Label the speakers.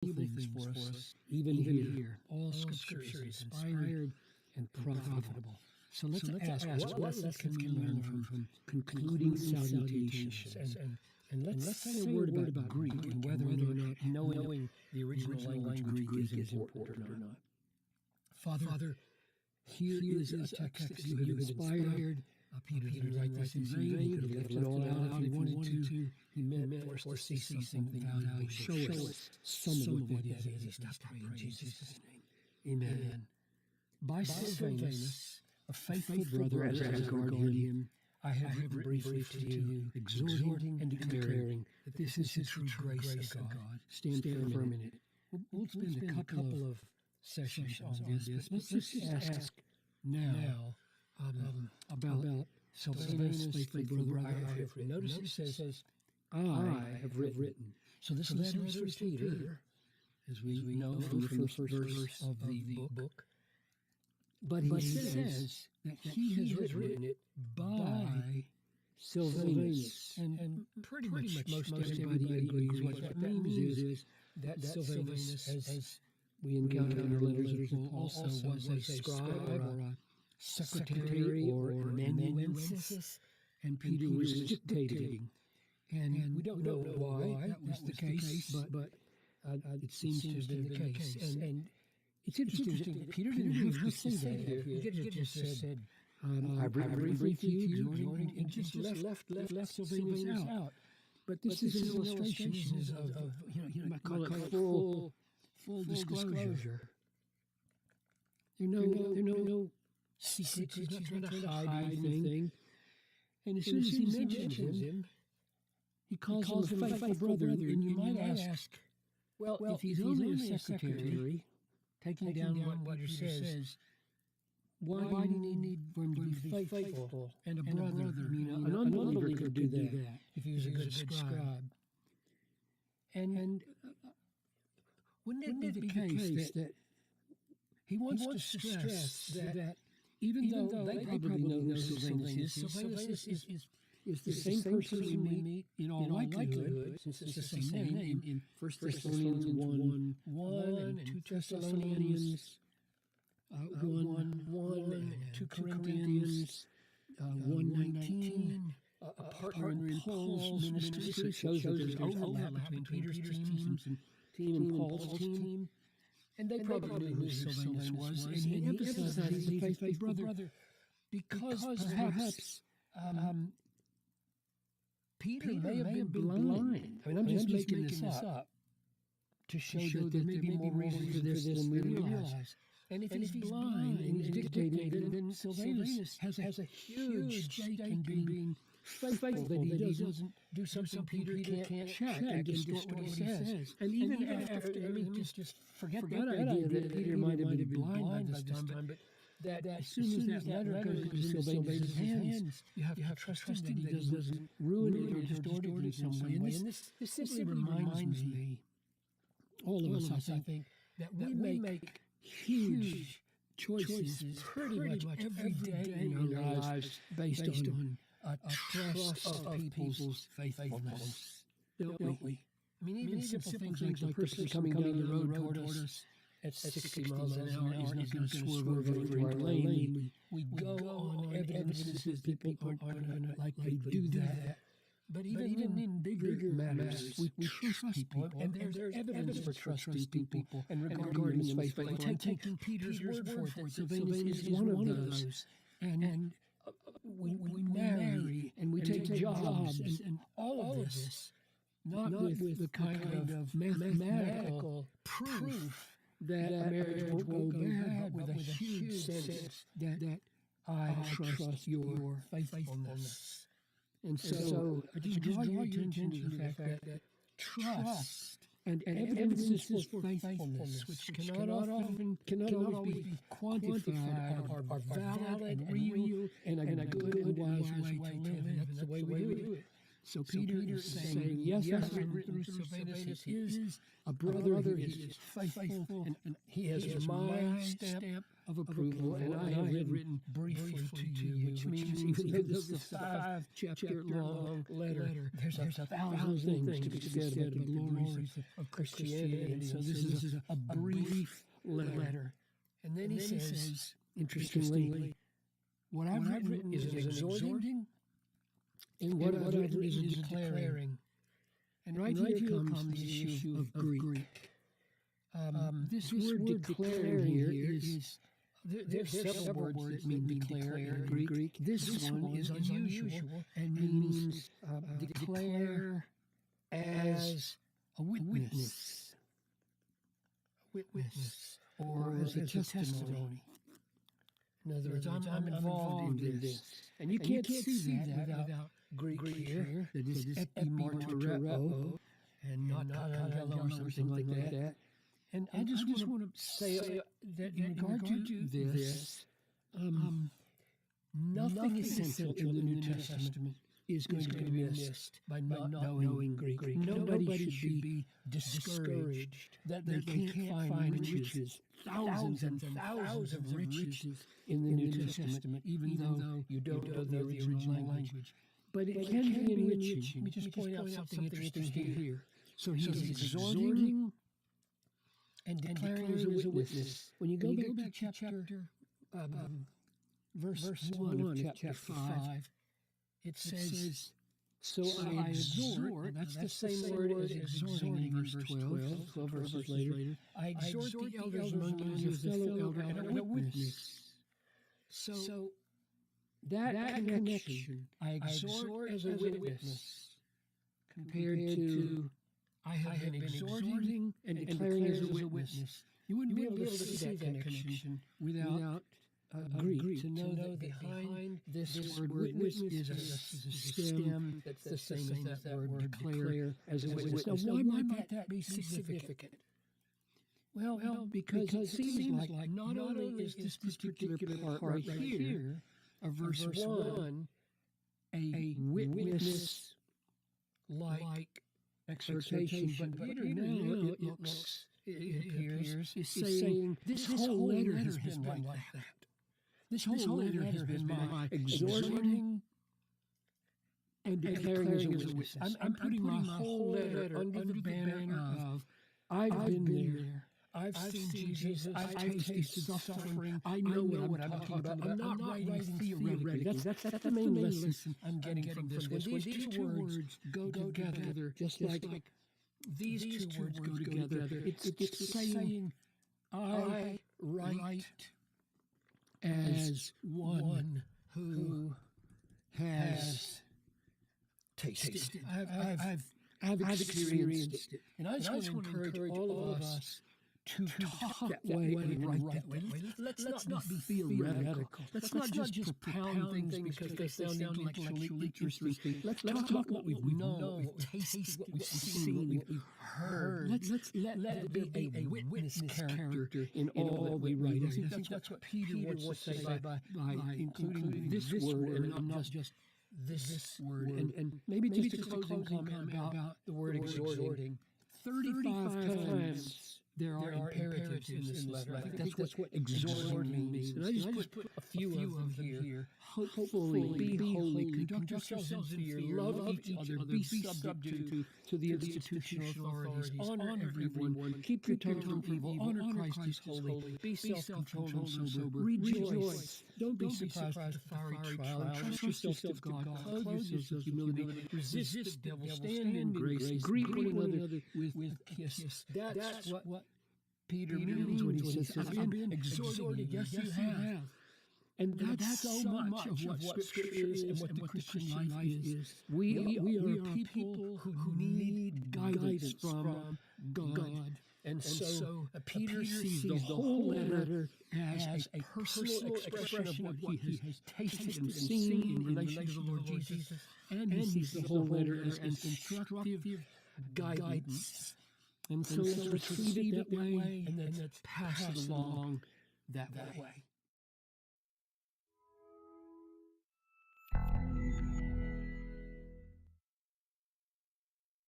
Speaker 1: things for us, even here. All Scripture is inspired and profitable. So let's ask what lessons can we learn from concluding salutations? And let's say a word about Greek and whether or not knowing the original language Greek is important or not. Father, here is a text that you have inspired. Peter didn't write this in vain. He could have left it all out if he wanted to. He meant for us to see something valuable. Show us some of what that is. Stop praying in Jesus' name. Amen. By Silvanus, a faithful brother as I regard him, I have written briefly to you, exhorting and declaring that this is the true grace of God. Stand for a minute. We'll spend a couple of sessions on this, but let's just ask now about Silvanus, faithful brother I have written. Notice it says, I have written. So this letter is from Peter, as we know from the first verse of the book. But he says that he has written it by Silvanus. And pretty much most everybody agrees what that means is that Silvanus, as we encounter in the letters of Paul, also was a scribe or a secretary or an amanuensis, and Peter was dictating. And we don't know why that was the case, but it seems to have been the case. And it's interesting. Peter didn't have to say that here. He could have just said, "I've written briefly to you, exhorting," and just left Silvanus out. But this is an illustration of I call it full disclosure. There are no secrets. He's not trying to hide anything. And as soon as he mentions him, he calls him a faithful brother. And you might ask, well, if he's only a secretary, taking down what Peter says, why do you need for him to be faithful and a brother? I mean, an unbeliever could do that if he was a good scribe. And wouldn't it be the case that he wants to stress that even though they probably know who Silvanus is the same person we meet in all likelihood, since it's the same name in 1 Thessalonians 1 and 2 Thessalonians 1 and 2 Corinthians 1:19, a partner in Paul's ministry, so it shows that there's overlap between Peter's team and Paul's team. And they probably knew who Silvanus was, and he emphasized he's a faithful brother because perhaps Peter may have been blind. I mean, I'm just making this up to show that there may be more reason for this than we realize. And if he's blind and he's dictating, then Silvanus has a huge stake in being faithful, that he doesn't do something Peter can't check and distort what he says. And even after, just forget that idea that Peter might have been blind by this time, but that as soon as that letter goes into Silvanus' hands, you have to trust him that he doesn't ruin it or distort it in some way. And this simply reminds me, all of us, I think, that we make huge choices pretty much every day in our lives based on a trust of people's faithfulness, don't we? I mean, even simple things like the person coming down the road toward us at 60 miles an hour is not going to swerve over our lane. We go on evidence that people aren't going to likely do that. But even in bigger matters, we trust people, and there's evidence for trusting people and regarding them as faithful. Taking Peter's word for it, that Silvanus is one of those. And we marry, and we take jobs, and all of this, not with the kind of mathematical proof that a marriage won't go bad, but with a huge sense that I trust your faithfulness. And so I just draw your attention to the fact that trust and evidence for faithfulness, which cannot always be quantified, are valid and real and a good and wise way to live. And that's the way we do it. So Peter is saying, yes, I've written through Silvanus. He is a brother. He is faithful, and he has my stamp of approval, and I have written briefly to you, which means even though this is a 5-chapter long letter, there's a thousand things to be said about the glories of Christianity. And so this is a brief letter. And then he says, interestingly, what I've written is an exhorting, and what I've written is a declaring. And right here comes the issue of Greek. This word declaring here is, there's several words that mean declare in Greek. This one is unusual and means declare as a witness. Or as a testimony. In other words, I'm involved in this. And you can't see that without Greek here. That is epimartyreo, and not katalelo or something like that. And I just want to say that in regard to this, nothing essential in the New Testament is going to be missed by not knowing Greek. Nobody should be discouraged that they can't find riches, thousands and thousands of riches in the New Testament, even though you don't know the original language. But it can be enriching. Let me just point out something interesting here. So he's exhorting and declaring as a witness. When you go back to chapter, verse 1 of chapter 5, it says, so I exhort, that's the same word as exhorting in verse 12 verses later. I exhort the elders among you as a fellow elder and a witness. So that connection, I exhort as a witness, compared to I have been exhorting and declaring as a witness. You wouldn't be able to see that connection without Greek, to know that behind this word witness is a stem that's the same as that word declare as a witness. Now, why might that be significant? Well, because it seems like not only is this particular part right here of verse 1 a witness-like exhortation, but Peter now it appears is saying this whole letter has been like that. This whole letter has been my exhorting and declaring as a witness. I'm putting my whole letter under the banner of I've been there. I've seen Jesus. I've tasted suffering. I know what I'm talking about. I'm not writing theoretically. That's the main lesson I'm getting from this. When these two words go together, just like these two words go together, it's saying I write as one who has tasted. I've experienced it. And I just want to encourage all of us to talk that way and write that way. Let's not be theoretical. Let's not just propound things because they sound intellectually interesting. Let's talk what we've known, what we've tasted, what we've seen, what we've heard. Let's let it be a witness character in all that we write. I think that's what Peter wants to say by including this word and not just this word. And maybe just a closing comment about the word exhorting. 35 times there are imperatives in this letter. I think that's what exhorting means. And I just put a few of them here. Hopefully, be holy, conduct yourselves in fear, love each other, be subject to the institutional authorities, honor everyone, keep your tongue from evil, honor Christ is holy, be self-controlled and sober, rejoice, don't be surprised at the fiery trial, entrust yourself to God, clothe yourselves with humility, resist the devil, stand in grace, greet one another with a kiss. That's what Peter means when he says, I've been exhorting you. Yes, you have. And that's so much of what Scripture is and what the Christian life is. We are people who need guidance from God. And so Peter sees the whole letter as a personal expression of what he has tasted and seen in relation to the Lord Jesus. And he sees the whole letter as instructive guidance. And so let's receive it that way and let's pass it along that way.